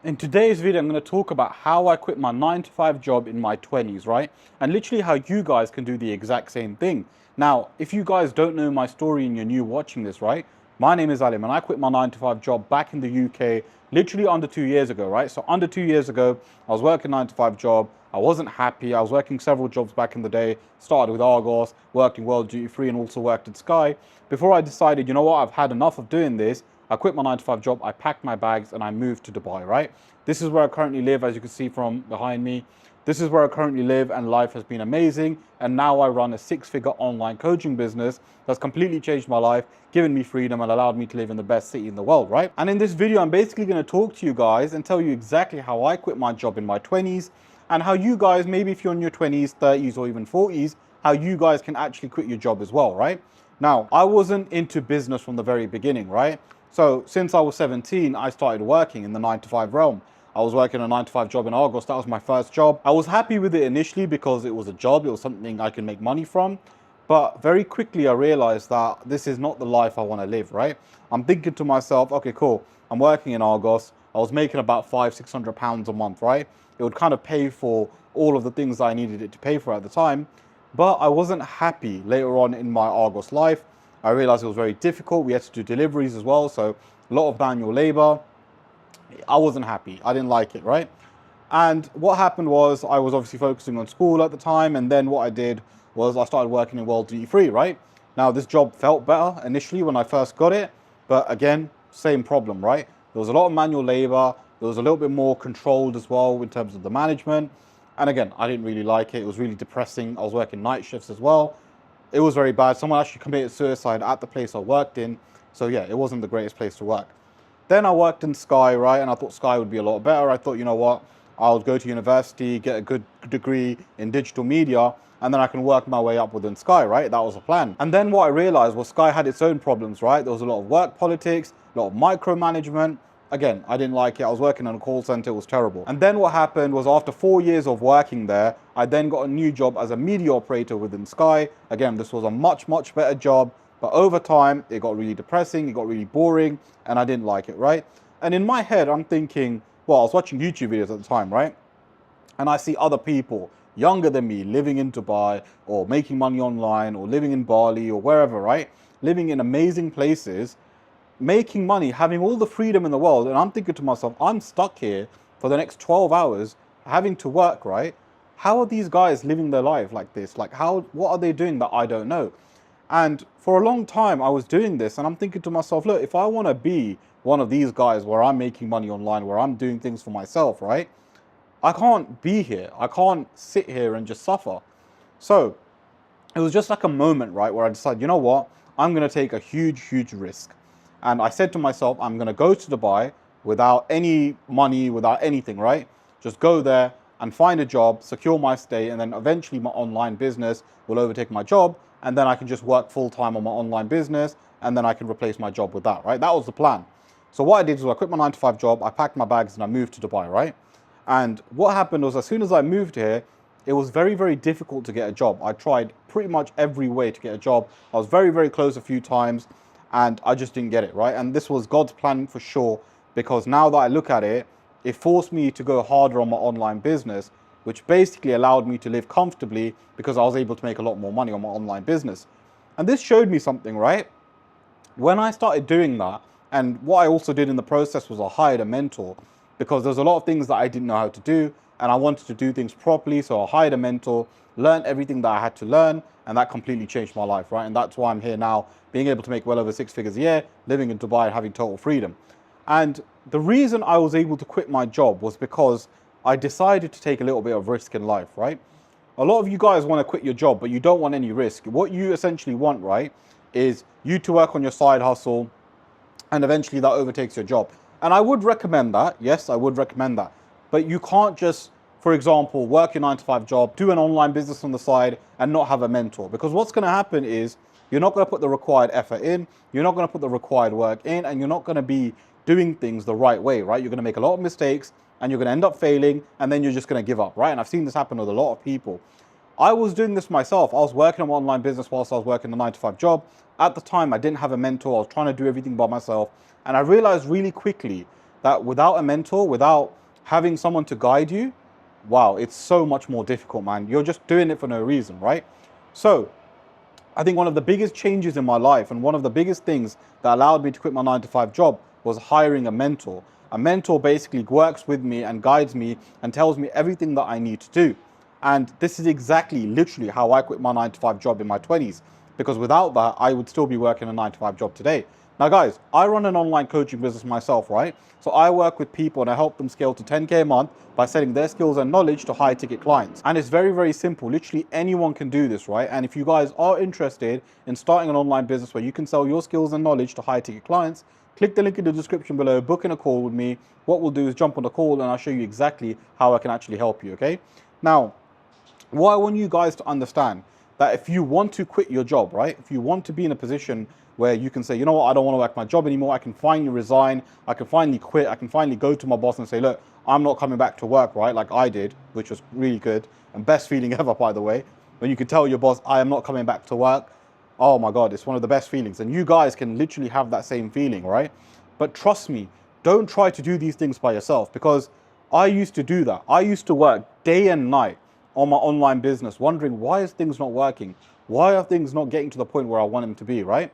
In today's video, I'm going to talk about how I quit my 9 to 5 job in my 20s, right? And literally how you guys can do the exact same thing. Now, if you guys don't know my story and you're new watching this, right? My name is Alim and I quit my 9 to 5 job back in the UK literally under 2 years ago, right? So under 2 years ago, I was working 9 to 5 job. I wasn't happy. I was working several jobs back in the day. Started with Argos, worked in World Duty Free and also worked at Sky. Before I decided, you know what, I've had enough of doing this. I quit my 9 to 5 job, I packed my bags and I moved to Dubai, right? This is where I currently live, as you can see from behind me. This is where I currently live and life has been amazing. And now I run a 6-figure online coaching business that's completely changed my life, given me freedom and allowed me to live in the best city in the world, right? And in this video, I'm basically going to talk to you guys and tell you exactly how I quit my job in my 20s and how you guys, maybe if you're in your 20s, 30s, or even 40s, how you guys can actually quit your job as well, right? Now, I wasn't into business from the very beginning, right? So since I was 17, I started working in the 9 to 5 realm. I was working a 9 to 5 job in Argos. That was my first job. I was happy with it initially because it was a job. It was something I can make money from. But very quickly, I realized that this is not the life I want to live, right? I'm thinking to myself, okay, cool. I'm working in Argos. I was making about £500-600 a month, right? It would kind of pay for all of the things I needed it to pay for at the time. But I wasn't happy later on in my Argos life. I realized it was very difficult. We had to do deliveries as well, so a lot of manual labor. I wasn't happy. I didn't like it, right? And what happened was I was obviously focusing on school at the time, and then what I did was I started working in World Duty Free, right? Now, this job felt better initially when I first got it, but again, same problem, right? There was a lot of manual labor. There was a little bit more controlled as well in terms of the management. And again, I didn't really like it. It was really depressing. I was working night shifts as well. It was very bad. Someone actually committed suicide at the place I worked in. So yeah, it wasn't the greatest place to work. Then I worked in Sky, right? And I thought Sky would be a lot better. I thought, you know what? I'll go to university, get a good degree in digital media, and then I can work my way up within Sky, right? That was the plan. And then what I realized was Sky had its own problems, right? There was a lot of work politics, a lot of micromanagement. Again, I didn't like it. I was working in a call center. It was terrible. And then what happened was after 4 years of working there, I then got a new job as a media operator within Sky. Again, this was a much, much better job. But over time, it got really depressing. It got really boring and I didn't like it, right? And in my head, I'm thinking, well, I was watching YouTube videos at the time, right? And I see other people younger than me living in Dubai or making money online or living in Bali or wherever, right? Living in amazing places, making money, having all the freedom in the world. And I'm thinking to myself, I'm stuck here for the next 12 hours having to work, right? How are these guys living their life like this? Like what are they doing that I don't know? And for a long time I was doing this and I'm thinking to myself, look, if I want to be one of these guys where I'm making money online, where I'm doing things for myself, right? I can't be here. I can't sit here and just suffer. So it was just like a moment, right, where I decided, you know what? I'm going to take a huge, huge risk. And I said to myself, I'm going to go to Dubai without any money, without anything, right? Just go there and find a job, secure my stay, and then eventually my online business will overtake my job. And then I can just work full time on my online business. And then I can replace my job with that, right? That was the plan. So what I did was I quit my 9 to 5 job, I packed my bags and I moved to Dubai, right? And what happened was as soon as I moved here, it was very, very difficult to get a job. I tried pretty much every way to get a job. I was very, very close a few times and I just didn't get it, right? And this was God's plan for sure, because now that I look at it, it forced me to go harder on my online business, which basically allowed me to live comfortably because I was able to make a lot more money on my online business. And this showed me something, right? When I started doing that, and what I also did in the process was I hired a mentor because there's a lot of things that I didn't know how to do and I wanted to do things properly. So I hired a mentor, learned everything that I had to learn, and that completely changed my life, right? And that's why I'm here now, being able to make well over 6 figures a year, living in Dubai and having total freedom. And the reason I was able to quit my job was because I decided to take a little bit of risk in life, right? A lot of you guys want to quit your job, but you don't want any risk. What you essentially want, right, is you to work on your side hustle and eventually that overtakes your job. And I would recommend that. Yes, I would recommend that. But you can't just, for example, work your 9 to 5 job, do an online business on the side and not have a mentor. Because what's going to happen is you're not going to put the required effort in, you're not going to put the required work in, and you're not going to be doing things the right way, right? You're going to make a lot of mistakes and you're going to end up failing and then you're just going to give up, right? And I've seen this happen with a lot of people. I was doing this myself. I was working on my online business whilst I was working a 9 to 5 job. At the time, I didn't have a mentor. I was trying to do everything by myself. And I realized really quickly that without a mentor, without having someone to guide you, wow, it's so much more difficult, man. You're just doing it for no reason, right? So I think one of the biggest changes in my life and one of the biggest things that allowed me to quit my 9 to 5 job was hiring a mentor. A mentor basically works with me and guides me and tells me everything that I need to do. And this is exactly, literally how I quit my 9 to 5 job in my 20s. Because without that, I would still be working a 9 to 5 job today. Now, guys, I run an online coaching business myself, right? So I work with people and I help them scale to 10K a month by selling their skills and knowledge to high ticket clients. And it's very, very simple. Literally anyone can do this, right? And if you guys are interested in starting an online business where you can sell your skills and knowledge to high ticket clients, click the link in the description below, book in a call with me. What we'll do is jump on the call and I'll show you exactly how I can actually help you, okay? Now, what I want you guys to understand, that if you want to quit your job, right? If you want to be in a position where you can say, you know what, I don't want to work my job anymore. I can finally resign. I can finally quit. I can finally go to my boss and say, look, I'm not coming back to work, right? Like I did, which was really good and best feeling ever, by the way. When you can tell your boss, I am not coming back to work. Oh my God, it's one of the best feelings. And you guys can literally have that same feeling, right? But trust me, don't try to do these things by yourself, because I used to do that. I used to work day and night on my online business, wondering why is things not working? Why are things not getting to the point where I want them to be, right?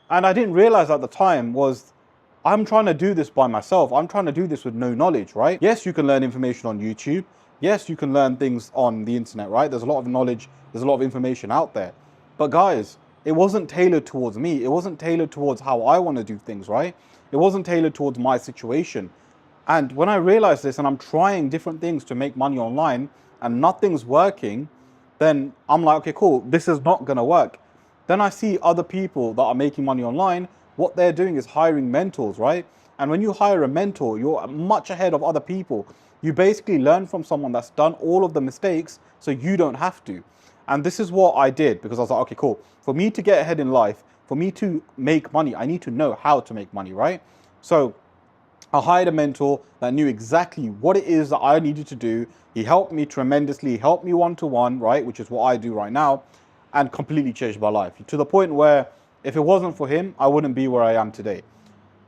And I didn't realize at the time was I'm trying to do this by myself. I'm trying to do this with no knowledge, right? Yes, you can learn information on YouTube. Yes, you can learn things on the internet, right? There's a lot of knowledge. There's a lot of information out there. But guys, it wasn't tailored towards me. It wasn't tailored towards how I want to do things, right? It wasn't tailored towards my situation. And when I realized this and I'm trying different things to make money online and nothing's working, then I'm like, okay, cool, this is not gonna work. Then I see other people that are making money online. What they're doing is hiring mentors, right? And when you hire a mentor, you're much ahead of other people. You basically learn from someone that's done all of the mistakes so you don't have to. And this is what I did, because I was like, okay, cool. For me to get ahead in life, for me to make money, I need to know how to make money, right? So I hired a mentor that knew exactly what it is that I needed to do. He helped me tremendously, he helped me one-to-one, right? Which is what I do right now, and completely changed my life to the point where if it wasn't for him, I wouldn't be where I am today.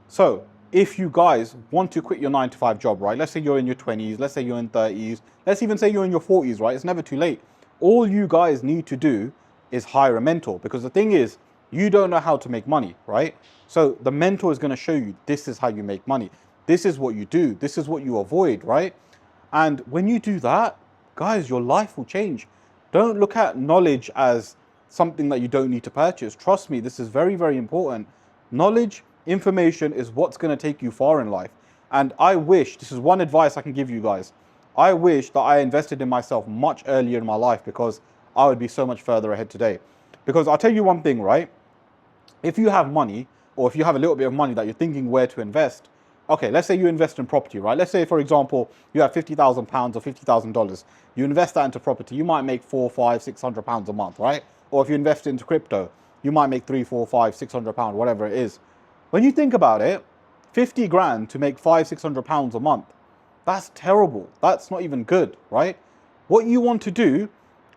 So if you guys want to quit your 9 to 5 job, right? Let's say you're in your 20s, let's say you're in 30s, let's even say you're in your 40s, right? It's never too late. All you guys need to do is hire a mentor, because the thing is, you don't know how to make money, right? So the mentor is going to show you, this is how you make money. This is what you do. This is what you avoid, right? And when you do that, guys, your life will change. Don't look at knowledge as something that you don't need to purchase. Trust me, this is very, very important. Knowledge, information is what's going to take you far in life. And I wish, this is one advice I can give you guys, I wish that I invested in myself much earlier in my life, because I would be so much further ahead today. Because I'll tell you one thing, right? If you have money, or if you have a little bit of money that you're thinking where to invest, okay, let's say you invest in property, right? Let's say, for example, you have £50,000 or $50,000. You invest that into property, you might make £400, £500, £600 a month, right? Or if you invest into crypto, you might make £300, £400, £600, whatever it is. When you think about it, 50 grand to make £500, £600 a month, that's terrible. That's not even good, right? What you want to do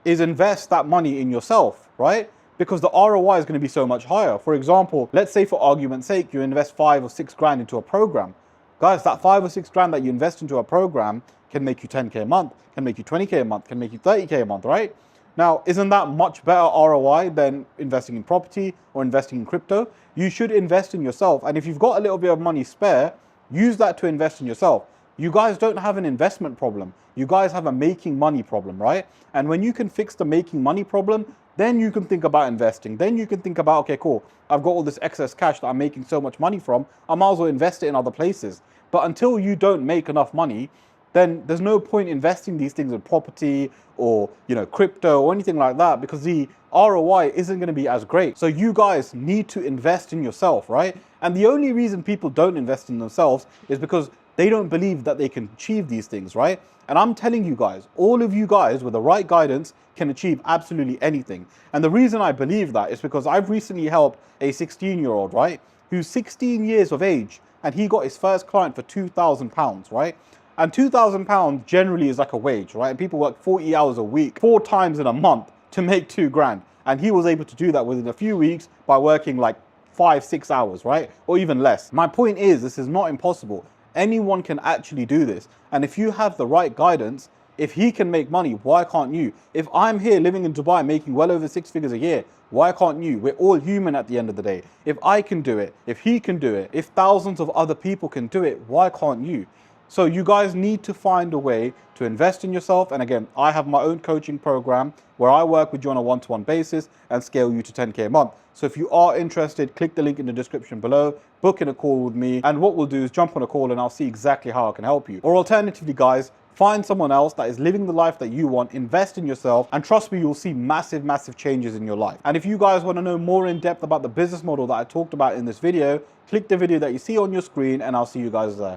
is invest that money in yourself, right? Because the ROI is going to be so much higher. For example, let's say for argument's sake, you invest 5 or 6 grand into a program. Guys, that 5 or 6 grand that you invest into a program can make you 10K a month, can make you 20K a month, can make you 30K a month, right? Now, isn't that much better ROI than investing in property or investing in crypto? You should invest in yourself. And if you've got a little bit of money spare, use that to invest in yourself. You guys don't have an investment problem. You guys have a making money problem, right? And when you can fix the making money problem, then you can think about investing. Then you can think about, okay, cool, I've got all this excess cash that I'm making so much money from, I might as well invest it in other places. But until you don't make enough money, then there's no point investing these things in property or, crypto or anything like that, because the ROI isn't going to be as great. So you guys need to invest in yourself, right? And the only reason people don't invest in themselves is because they don't believe that they can achieve these things, right? And I'm telling you guys, all of you guys with the right guidance can achieve absolutely anything. And the reason I believe that is because I've recently helped a 16-year-old, right, who's 16 years of age, and he got his first client for £2,000, right? And £2,000 generally is like a wage, right? And people work 40 hours a week, 4 times in a month to make 2 grand. And he was able to do that within a few weeks by working like 5, 6 hours, right? Or even less. My point is, this is not impossible. Anyone can actually do this. And if you have the right guidance, if he can make money, why can't you? If I'm here living in Dubai making well over 6 figures a year, why can't you? We're all human at the end of the day. If I can do it, if he can do it, if thousands of other people can do it, why can't you? So you guys need to find a way to invest in yourself. And again, I have my own coaching program where I work with you on a one-to-one basis and scale you to 10K a month. So if you are interested, click the link in the description below, book in a call with me. And what we'll do is jump on a call and I'll see exactly how I can help you. Or alternatively, guys, find someone else that is living the life that you want, invest in yourself, and trust me, you'll see massive, massive changes in your life. And if you guys want to know more in depth about the business model that I talked about in this video, click the video that you see on your screen and I'll see you guys there.